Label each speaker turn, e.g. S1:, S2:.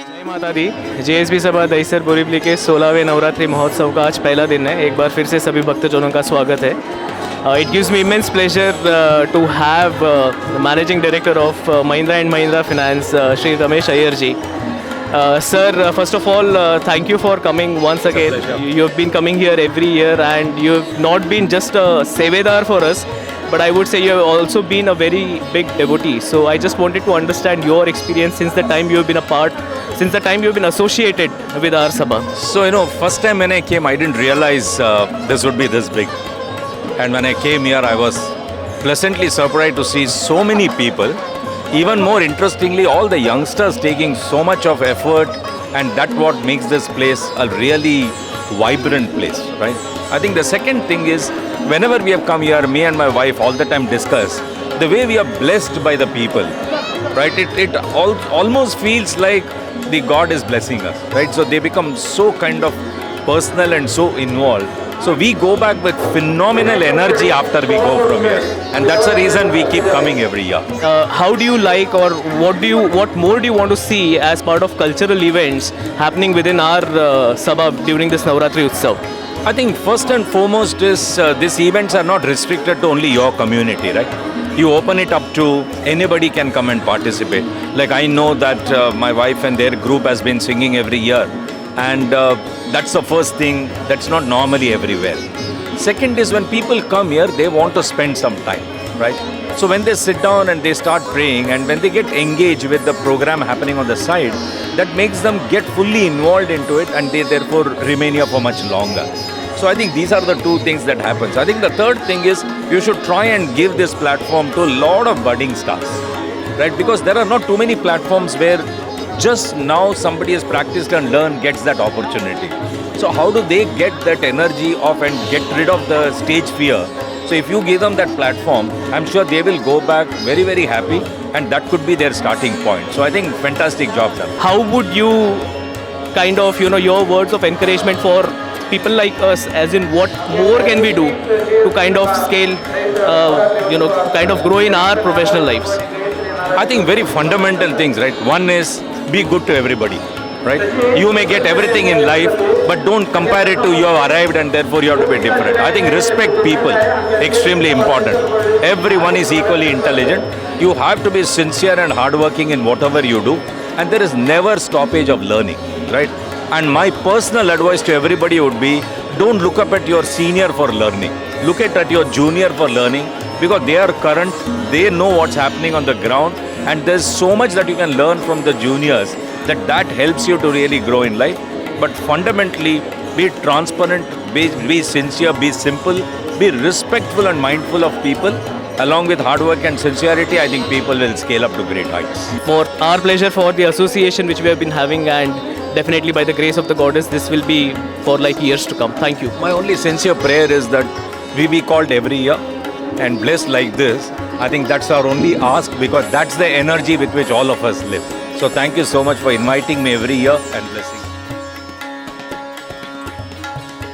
S1: जय माता दी। जीएसबी सभा दहीसर बोरीवली के 16वें नवरात्रि महोत्सव का आज पहला दिन है। एक बार फिर से सभी भक्तजनों का स्वागत है। It gives me immense pleasure to have Managing Director of Mahindra and Mahindra Finance, Shri Ramesh Iyer ji. Sir, first of all, thank you for coming once again. You have been coming here every year and you have not been just a Sevedar for us, but I would say you have also been a very big devotee. So I just wanted to understand your experience since the time you have been since the time you have been associated with our Sabha.
S2: So, first time when I came, I didn't realize this would be this big. And when I came here, I was pleasantly surprised to see so many people. Even more interestingly, all the youngsters taking so much of effort, and that's what makes this place a really vibrant place, right? I think the second thing is, whenever we have come here, me and my wife all the time discuss the way we are blessed by the people, right? It almost feels like the God is blessing us, right? So they become so kind of personal and so involved. So we go back with phenomenal energy after we go from here, and that's the reason we keep coming every year.
S1: How do you like, or what more do you want to see as part of cultural events happening within our Sabha during this Navratri Utsav?
S2: I think first and foremost is these events are not restricted to only your community, right? You open it up to anybody can come and participate. Like I know that my wife and their group has been singing every year, and that's the first thing that's not normally everywhere. Second is when people come here, they want to spend some time, right? So when they sit down and they start praying, and when they get engaged with the program happening on the side, that makes them get fully involved into it, and they therefore remain here for much longer. So I think these are the two things that happens. I think the third thing is you should try and give this platform to a lot of budding stars, right? Because there are not too many platforms where just now somebody has practiced and learned gets that opportunity. So how do they get that energy off and get rid of the stage fear? So if you give them that platform, I'm sure they will go back very, very happy, and that could be their starting point. So I think fantastic job done.
S1: How would you kind of, your words of encouragement for people like us, as in what more can we do to kind of scale, to kind of grow in our professional lives?
S2: I think very fundamental things, right? One is be good to everybody, right? You may get everything in life, but don't compare it to you have arrived and therefore you have to be different. I think respect people, extremely important. Everyone is equally intelligent. You have to be sincere and hardworking in whatever you do, and there is never stoppage of learning, right? And my personal advice to everybody would be, don't look up at your senior for learning. Look at your junior for learning, because they are current, they know what's happening on the ground, and there's so much that you can learn from the juniors that helps you to really grow in life. But fundamentally, be transparent, be sincere, be simple, be respectful and mindful of people. Along with hard work and sincerity, I think people will scale up to great heights.
S1: For our pleasure for the association which we have been having, and definitely by the grace of the goddess, this will be for like years to come. Thank you.
S2: My only sincere prayer is that we be called every year and blessed like this. I think that's our only ask, because that's the energy with which all of us live. So thank you so much for inviting me every year and blessing.